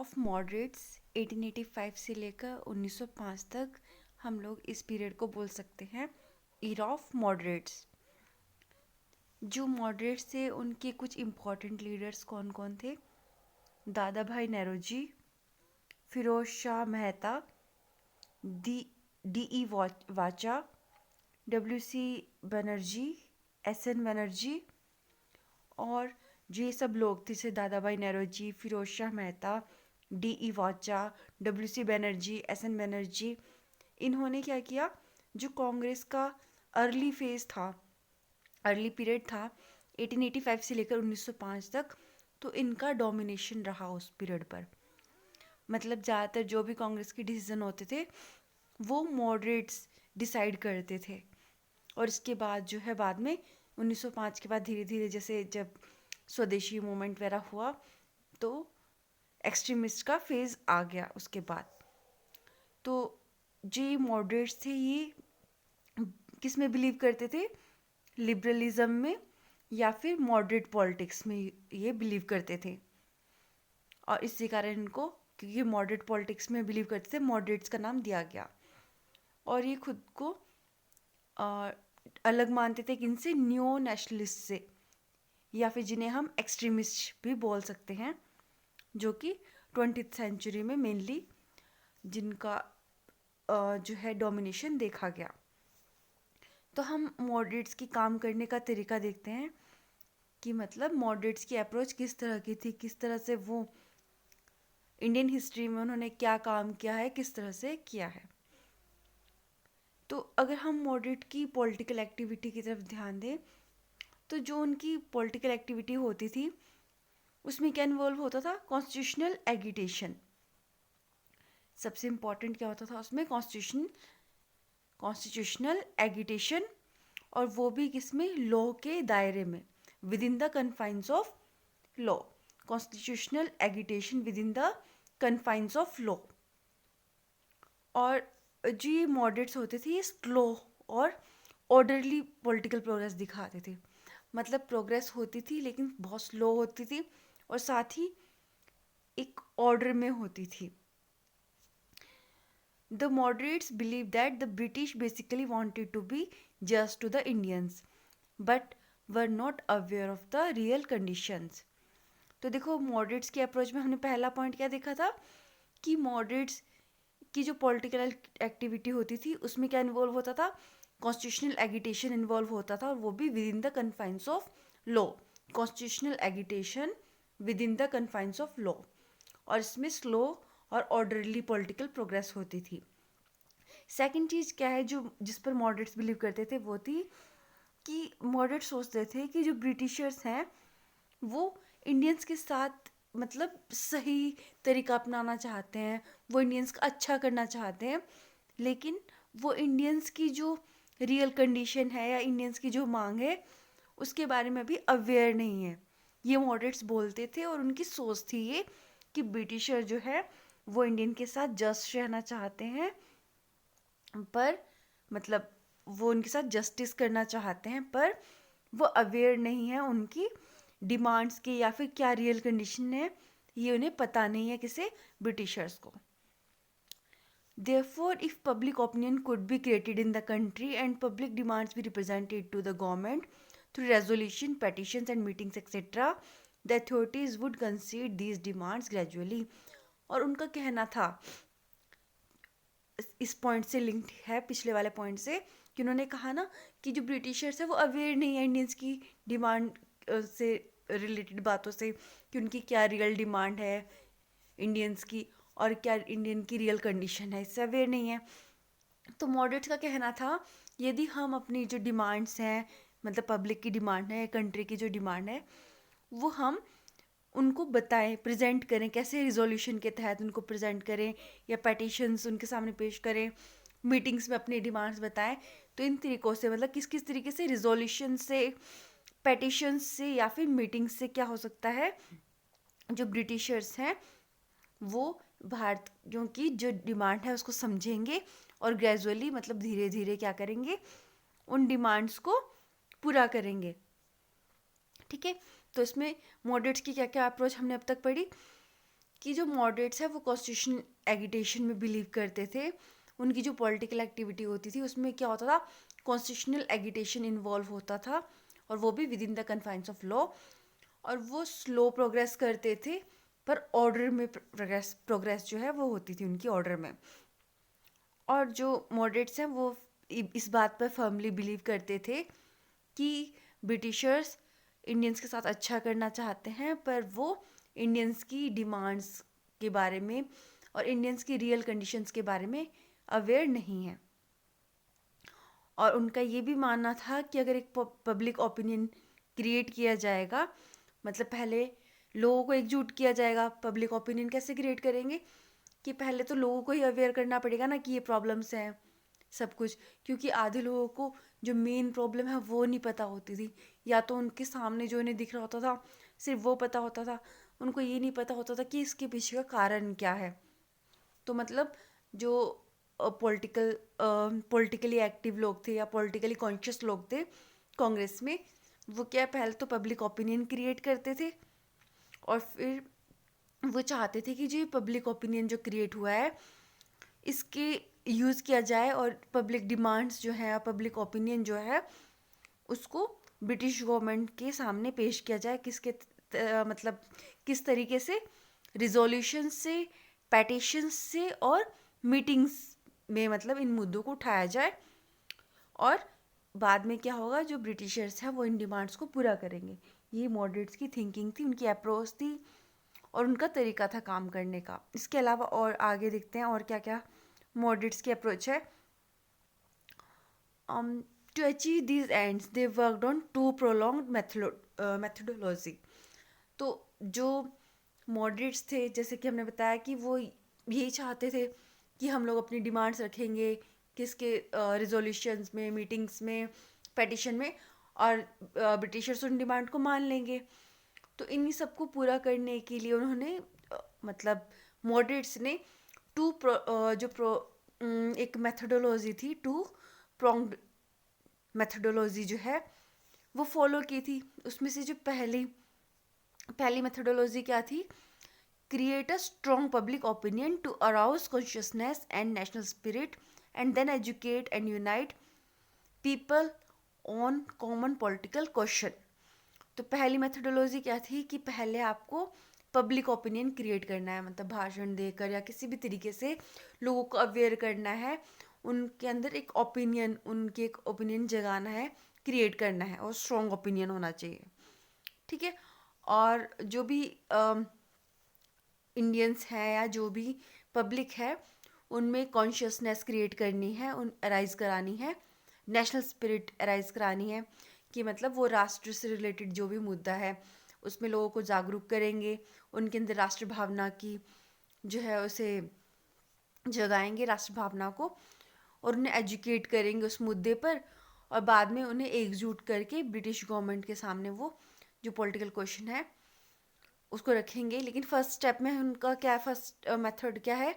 Of moderates 1885 से लेकर 1905 तक हम लोग इस पीरियड को बोल सकते हैं ईरा ऑफ मॉडरेट्स। जो मॉडरेट्स थे उनके कुछ इम्पोर्टेंट लीडर्स कौन कौन थे? Dadabhai Naoroji, Pherozeshah Mehta, D D E Wacha, W C Banerjee, S N Banerjee. और ये सब लोग थे जैसे Dadabhai Naoroji, Pherozeshah Mehta, D E Wacha, W C Banerjee, S N Banerjee. इन्होंने क्या किया, जो कांग्रेस का अर्ली फेज था, अर्ली पीरियड था 1885 से लेकर 1905 तक, तो इनका डोमिनेशन रहा उस पीरियड पर। मतलब ज़्यादातर जो भी कांग्रेस के डिसीजन होते थे वो मॉडरेट्स डिसाइड करते थे। और इसके बाद जो है बाद में 1905 के बाद धीरे धीरे जैसे जब स्वदेशी मूवमेंट वगैरह हुआ तो एक्सट्रीमिस्ट का फेज़ आ गया उसके बाद। तो जो मॉडरेट्स थे ये किस में बिलीव करते थे? लिबरलिज्म में या फिर मॉडरेट पॉलिटिक्स में ये बिलीव करते थे। और इसी कारण इनको, क्योंकि मॉडरेट पॉलिटिक्स में बिलीव करते थे, मॉडरेट्स का नाम दिया गया। और ये खुद को अलग मानते थे किनसे? न्यो नेशनलिस्ट से, या फिर जिन्हें हम एक्सट्रीमिस्ट भी बोल सकते हैं, जो कि 20th सेंचुरी में मेनली जिनका जो है डोमिनेशन देखा गया। तो हम मॉडरेट्स की काम करने का तरीका देखते हैं कि मतलब मॉडरेट्स की अप्रोच किस तरह की थी, किस तरह से वो इंडियन हिस्ट्री में उन्होंने क्या काम किया है, किस तरह से किया है। तो अगर हम मॉडरेट की पॉलिटिकल एक्टिविटी की तरफ ध्यान दें तो जो उनकी पॉलिटिकल एक्टिविटी होती थी उसमें क्या इन्वॉल्व होता था? Constitutional agitation. सबसे इम्पॉर्टेंट क्या होता था उसमें? Constitutional agitation. और वो भी किसमें? लॉ के दायरे में, with in the confines of law. Constitutional agitation with in the confines of law. और जो ये मॉडरेट्स होते थे ये स्लो और ऑर्डरली पॉलिटिकल प्रोग्रेस दिखाते थे। मतलब प्रोग्रेस होती थी लेकिन बहुत स्लो होती थी और साथ ही एक ऑर्डर में होती थी। The moderates believed that the British basically wanted to be just to the Indians, but were not aware of the real conditions. तो देखो मॉडरेट्स की अप्रोच में हमने पहला पॉइंट क्या देखा था कि मॉडरेट्स की जो पॉलिटिकल एक्टिविटी होती थी उसमें क्या इन्वॉल्व होता था? कॉन्स्टिट्यूशनल एगिटेशन इन्वॉल्व होता था, और वो भी with in the confines of law. Constitutional agitation with in the confines of law, और इसमें स्लो और ऑर्डरली पॉलिटिकल प्रोग्रेस होती थी। सेकंड चीज़ क्या है जो जिस पर मॉडरेट्स बिलीव करते थे, वो थी कि मॉडरेट सोचते थे कि जो ब्रिटिशर्स हैं वो इंडियंस के साथ मतलब सही तरीका अपनाना चाहते हैं, वो इंडियंस का अच्छा करना चाहते हैं, लेकिन वो इंडियंस की जो रियल कंडीशन है या इंडियंस की जो मांग है उसके बारे में भी अवेयर नहीं है। ये मॉडरेट्स बोलते थे और उनकी सोच थी ये कि ब्रिटिशर जो है वो इंडियन के साथ जस्ट रहना चाहते हैं, पर मतलब वो उनके साथ जस्टिस करना चाहते हैं, पर वो अवेयर नहीं है उनकी डिमांड्स के या फिर क्या रियल कंडीशन है, ये उन्हें पता नहीं है किसे? ब्रिटिशर्स को। Therefore, if public opinion could be created in the country and public demands be represented to the government through resolution, petitions and meetings etc., the authorities would concede these demands gradually. और उनका कहना था, इस point से linked है पिछले वाले point से, कि उन्होंने कहा ना कि जो ब्रिटिशर्स है वो अवेयर नहीं है इंडियंस की डिमांड से रिलेटेड बातों से, कि उनकी क्या रियल डिमांड है इंडियंस की और क्या इंडियन की रियल कंडीशन है, इससे अवेयर नहीं है। तो मॉडरेट्स का कहना था यदि हम अपनी जो डिमांड्स हैं, मतलब पब्लिक की डिमांड है, कंट्री की जो डिमांड है, वो हम उनको बताएं, प्रेजेंट करें, कैसे रिजोल्यूशन के तहत उनको प्रेजेंट करें या पेटिशंस उनके सामने पेश करें, मीटिंग्स में अपनी डिमांड्स बताएं। तो इन तरीक़ों से, मतलब किस किस तरीके से, रिजोल्यूशन से, पेटिशंस से या फिर मीटिंग्स से क्या हो सकता है, जो ब्रिटिशर्स हैं वो भारतीयों की जो डिमांड है उसको समझेंगे और ग्रेजुअली मतलब धीरे धीरे क्या करेंगे, उन डिमांड्स को पूरा करेंगे। ठीक है, तो इसमें मॉडरेट्स की क्या क्या अप्रोच हमने अब तक पढ़ी कि जो मॉडरेट्स है वो कॉन्स्टिट्यूशन एगिटेशन में बिलीव करते थे। उनकी जो पॉलिटिकल एक्टिविटी होती थी उसमें क्या होता था, कॉन्स्टिट्यूशनल एगिटेशन इन्वॉल्व होता था, और वो भी with in the confines of law. और वो स्लो प्रोग्रेस करते थे, पर ऑर्डर में प्रोग्रेस जो है वो होती थी उनकी ऑर्डर में। और जो मॉडरेट्स हैं वो इस बात पर फर्मली बिलीव करते थे कि ब्रिटिशर्स इंडियंस के साथ अच्छा करना चाहते हैं, पर वो इंडियंस की डिमांड्स के बारे में और इंडियंस की रियल कंडीशंस के बारे में अवेयर नहीं है। और उनका ये भी मानना था कि अगर एक पब्लिक ओपिनियन क्रिएट किया जाएगा, मतलब पहले लोगों को एकजुट किया जाएगा। पब्लिक ओपिनियन कैसे क्रिएट करेंगे, कि पहले तो लोगों को ही अवेयर करना पड़ेगा ना कि ये प्रॉब्लम्स हैं सब कुछ, क्योंकि आधे लोगों को जो मेन प्रॉब्लम है वो नहीं पता होती थी, या तो उनके सामने जो इन्हें दिख रहा होता था सिर्फ वो पता होता था, उनको ये नहीं पता होता था कि इसके पीछे का कारण क्या है। तो मतलब जो पॉलिटिकली एक्टिव लोग थे या पॉलिटिकली कॉन्शियस लोग थे कांग्रेस में, वो क्या पहले तो पब्लिक ओपिनियन क्रिएट करते थे, और फिर वो चाहते थे कि जो पब्लिक ओपिनियन जो क्रिएट हुआ है इसके यूज़ किया जाए, और पब्लिक डिमांड्स जो है, पब्लिक ओपिनियन जो है उसको ब्रिटिश गवर्नमेंट के सामने पेश किया जाए। मतलब किस तरीके से, रिजोल्यूशन से, पेटिशन से और मीटिंग्स में, मतलब इन मुद्दों को उठाया जाए, और बाद में क्या होगा, जो ब्रिटिशर्स हैं वो इन डिमांड्स को पूरा करेंगे। ये मॉडरेट्स की थिंकिंग थी, उनकी अप्रोच थी, और उनका तरीका था काम करने का। इसके अलावा और आगे देखते हैं और क्या क्या मॉडरेट्स की अप्रोच है। To achieve these ends, they worked on two prolonged methodology. तो जो मॉडरेट्स थे, जैसे कि हमने बताया कि वो यही चाहते थे कि हम लोग अपनी डिमांड्स रखेंगे किसके, रिजोल्यूशंस में, मीटिंग्स में, पेटिशन में, और ब्रिटिशर्स उन डिमांड को मान लेंगे। तो इन्हीं सबको पूरा करने के लिए उन्होंने मतलब मॉडरेट्स ने एक मेथोडोलॉजी थी, टू प्रोंग्ड मेथोडोलॉजी जो है वो फॉलो की थी। उसमें से जो पहली मेथोडोलॉजी क्या थी, create a strong public opinion to arouse consciousness and national spirit, and then educate and unite people on common political question. तो पहली मेथोडोलॉजी क्या थी कि पहले आपको पब्लिक ओपिनियन क्रिएट करना है, मतलब भाषण देकर या किसी भी तरीके से लोगों को अवेयर करना है, उनके अंदर उनके एक ओपिनियन जगाना है, क्रिएट करना है, और स्ट्रॉन्ग ओपिनियन होना चाहिए। ठीक है। और जो भी इंडियंस हैं या जो भी पब्लिक है, उनमें कॉन्शियसनेस क्रिएट करनी है, अराइज करानी है, नेशनल स्पिरिट अराइज करानी है, कि मतलब वो राष्ट्र से रिलेटेड जो भी मुद्दा है उसमें लोगों को जागरूक करेंगे, उनके अंदर राष्ट्र भावना की जो है उसे जगाएंगे, राष्ट्र भावना को, और उन्हें एजुकेट करेंगे उस मुद्दे पर, और बाद में उन्हें एकजुट करके ब्रिटिश गवर्नमेंट के सामने वो जो पॉलिटिकल क्वेश्चन है उसको रखेंगे। लेकिन फर्स्ट स्टेप में उनका क्या, फर्स्ट मेथड क्या है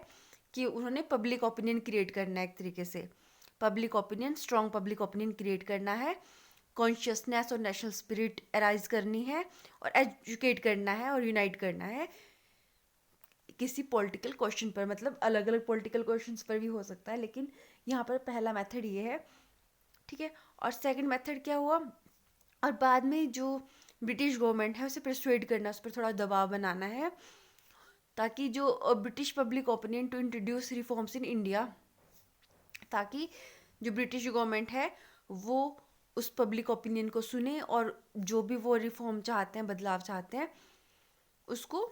कि उन्होंने पब्लिक ओपिनियन क्रिएट करना है, एक तरीके से public opinion, strong public opinion create करना है, कॉन्शियसनेस और नेशनल स्पिरिट अराइज करनी है, और एजुकेट करना है और यूनाइट करना है किसी पॉलिटिकल क्वेश्चन पर। मतलब अलग अलग पॉलिटिकल क्वेश्चंस पर भी हो सकता है, लेकिन यहाँ पर पहला मेथड ये है। ठीक है। और सेकंड मेथड क्या हुआ, और बाद में जो ब्रिटिश गवर्नमेंट है उसे परसुएड करना, उस पर थोड़ा दबाव बनाना है, ताकि जो British public opinion to introduce reforms in India, ताकि जो ब्रिटिश गवर्नमेंट है वो उस पब्लिक ओपिनियन को सुने, और जो भी वो रिफॉर्म चाहते हैं, बदलाव चाहते हैं, उसको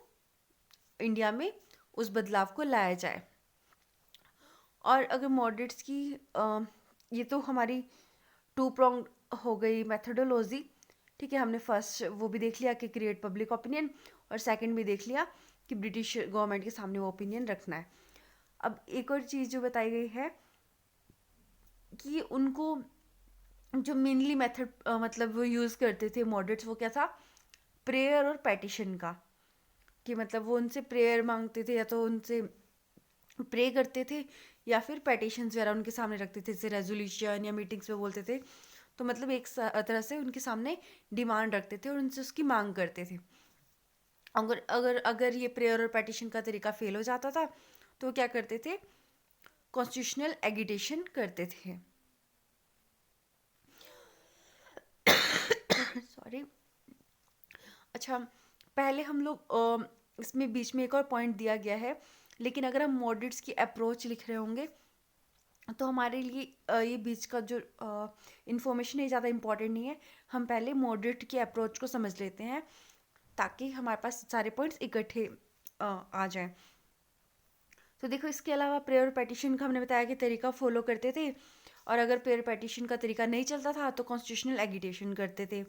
इंडिया में उस बदलाव को लाया जाए। और अगर मॉडरेट्स की ये तो हमारी टू प्रोंग हो गई मेथोडोलॉजी। ठीक है, हमने फर्स्ट वो भी देख लिया कि क्रिएट पब्लिक ओपिनियन, और सेकंड भी देख लिया कि ब्रिटिश गवर्नमेंट के सामने वो ओपिनियन रखना है। अब एक और चीज़ जो बताई गई है कि उनको जो मेनली मेथड मतलब वो यूज़ करते थे मॉडरेट्स, वो क्या था, प्रेयर और पेटिशन का। कि मतलब वो उनसे प्रेयर मांगते थे, या तो उनसे प्रे करते थे, या फिर पेटिशंस वगैरह उनके सामने रखते थे, जैसे रेजोल्यूशन या मीटिंग्स में बोलते थे। तो मतलब एक तरह से उनके सामने डिमांड रखते थे और उनसे उसकी मांग करते थे। अगर अगर अगर ये प्रेयर और पेटिशन का तरीका फेल हो जाता था तो वो क्या करते थे, कॉन्स्टिट्यूशनल एगिटेशन करते थे। सॉरी। अच्छा, पहले हम लोग इसमें बीच में एक और पॉइंट दिया गया है, लेकिन अगर हम मॉडरेट्स की अप्रोच लिख रहे होंगे तो हमारे लिए ये बीच का जो इंफॉर्मेशन है ज़्यादा इम्पोर्टेंट नहीं है। हम पहले मॉडरेट की अप्रोच को समझ लेते हैं ताकि हमारे पास सारे पॉइंट्स इकट्ठे आ जाएं। तो देखो, इसके अलावा प्रेयर पेटिशन का हमने बताया कि तरीका फॉलो करते थे, और अगर प्रेयर पेटिशन का तरीका नहीं चलता था तो कॉन्स्टिट्यूशनल एगिटेशन करते थे।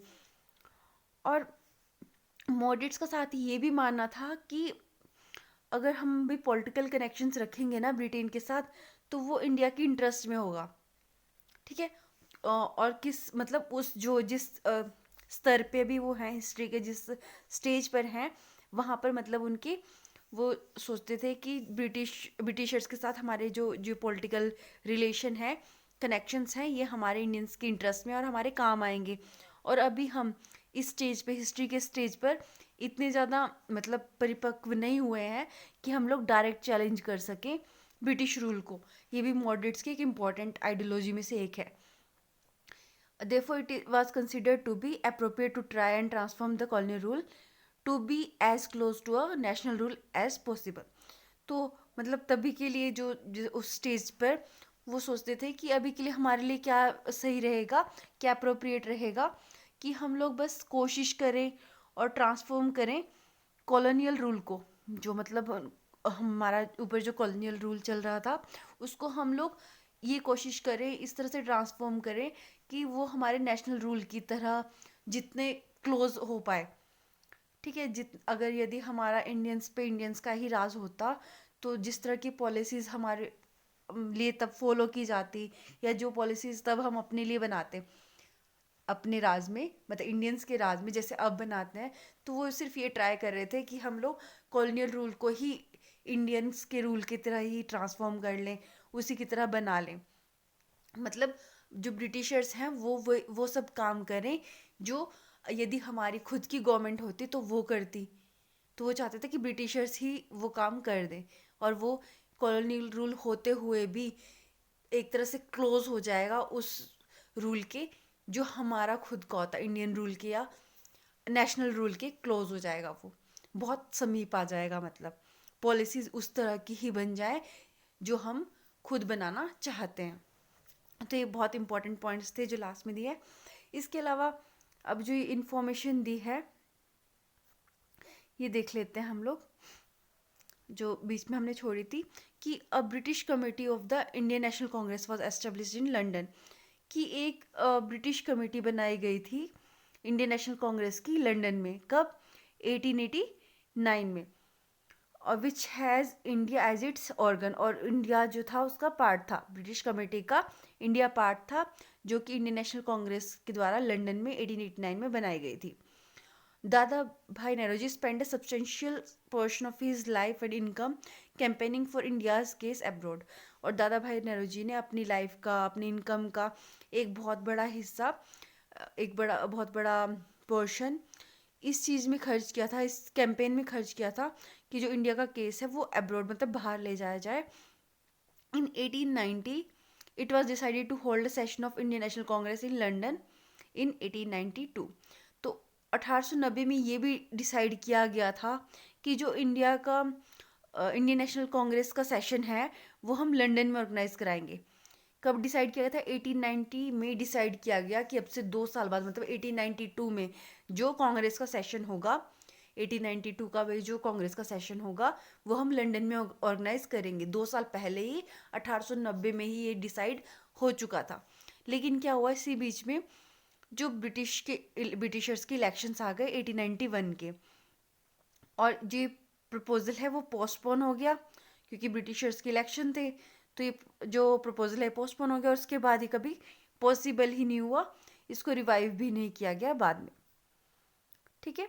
और मॉडरेट्स का साथ ये भी मानना था कि अगर हम भी पॉलिटिकल कनेक्शंस रखेंगे ना ब्रिटेन के साथ, तो वो इंडिया की इंटरेस्ट में होगा। ठीक है। और किस मतलब उस जो जिस स्तर पे भी वो हैं, हिस्ट्री के जिस स्टेज पर हैं, वहाँ पर मतलब उनकी वो सोचते थे कि ब्रिटिशर्स के साथ हमारे जो जो पॉलिटिकल रिलेशन है, कनेक्शंस हैं, ये हमारे इंडियंस के इंटरेस्ट में और हमारे काम आएंगे। और अभी हम इस स्टेज पे, हिस्ट्री के स्टेज पर इतने ज़्यादा मतलब परिपक्व नहीं हुए हैं कि हम लोग डायरेक्ट चैलेंज कर सकें ब्रिटिश रूल को। ये भी मॉडरेट्स की एक इम्पॉर्टेंट आइडियोलॉजी में से एक है। Therefore, it was considered to be appropriate to try and transform the colonial rule to be as close to a national rule as possible. तो मतलब तभी के लिए जो उस स्टेज पर वो सोचते थे कि अभी के लिए हमारे लिए क्या सही रहेगा, क्या अप्रोप्रिएट रहेगा, कि हम लोग बस कोशिश करें और ट्रांसफॉर्म करें कॉलोनियल रूल को, जो मतलब हमारा ऊपर जो कॉलोनियल रूल चल रहा था उसको हम लोग ये कोशिश करें, इस तरह से ट्रांसफॉर्म करें कि वो हमारे नेशनल रूल की तरह जितने क्लोज हो पाए। ठीक है। अगर यदि हमारा इंडियंस पे इंडियंस का ही राज होता तो जिस तरह की पॉलिसीज़ हमारे लिए तब फॉलो की जाती, या जो पॉलिसीज़ तब हम अपने लिए बनाते अपने राज में, मतलब इंडियंस के राज में जैसे अब बनाते हैं, तो वो सिर्फ ये ट्राई कर रहे थे कि हम लोग कॉलोनियल रूल को ही इंडियंस के रूल की तरह ही ट्रांसफॉर्म कर लें, उसी की तरह बना लें। मतलब जो ब्रिटिशर्स हैं वो सब काम करें जो यदि हमारी खुद की गवर्नमेंट होती तो वो करती। तो वो चाहते थे कि ब्रिटिशर्स ही वो काम कर दें, और वो कॉलोनियल रूल होते हुए भी एक तरह से क्लोज हो जाएगा उस रूल के जो हमारा खुद का होता, इंडियन रूल के या नेशनल रूल के क्लोज हो जाएगा, वो बहुत समीप आ जाएगा। मतलब पॉलिसीज उस तरह की ही बन जाए जो हम खुद बनाना चाहते हैं। तो ये बहुत इंपॉर्टेंट पॉइंट्स थे जो लास्ट में दिए हैं। इसके अलावा अब जो इंफॉर्मेशन दी है ये देख लेते हैं हम लोग, जो बीच में हमने छोड़ी थी, कि a British committee of the Indian National Congress was established in London, कि एक ब्रिटिश कमेटी बनाई गई थी इंडियन नेशनल कांग्रेस की लंदन में। कब? 1889 में। और which has India as its organ, और इंडिया जो था उसका पार्ट था, ब्रिटिश कमेटी का इंडिया पार्ट था, जो कि इंडियन नेशनल कांग्रेस के द्वारा लंदन में 1889 में बनाई गई थी। Dadabhai Naoroji spend a substantial portion of his life and income campaigning for India's case abroad, और दादा भाई नौरोजी ने अपनी लाइफ का, अपनी इनकम का एक बहुत बड़ा हिस्सा, बहुत बड़ा पोर्शन इस चीज़ में खर्च किया था, इस कैंपेन में खर्च किया था कि जो इंडिया का केस है वो अब्रॉड मतलब बाहर ले जाया जाए। In 1890 it was decided to hold a session of Indian National Congress in London in 1892। तो 1890 में ये भी डिसाइड किया गया था कि जो इंडिया का इंडियन नेशनल कांग्रेस का सेशन है वो हम लंदन में ऑर्गेनाइज कराएंगे। कब डिसाइड किया गया था? 1890 में डिसाइड किया गया कि अब से 2 साल बाद मतलब 1892 में जो कांग्रेस का सेशन होगा, 1892 का वे जो कांग्रेस का सेशन होगा वो हम लंदन में ऑर्गेनाइज करेंगे। 2 साल पहले ही 1890 में ही ये डिसाइड हो चुका था। लेकिन क्या हुआ इसी बीच में, जो ब्रिटिशर्स के इलेक्शंस आ गए 1891 के, और ये प्रपोजल है वो पोस्टपोन हो गया क्योंकि ब्रिटिशर्स के इलेक्शन थे। तो ये जो प्रपोजल है पोस्टपोन हो गया, और उसके बाद ही कभी पॉसिबल ही नहीं हुआ, इसको रिवाइव भी नहीं किया गया बाद में। ठीक है।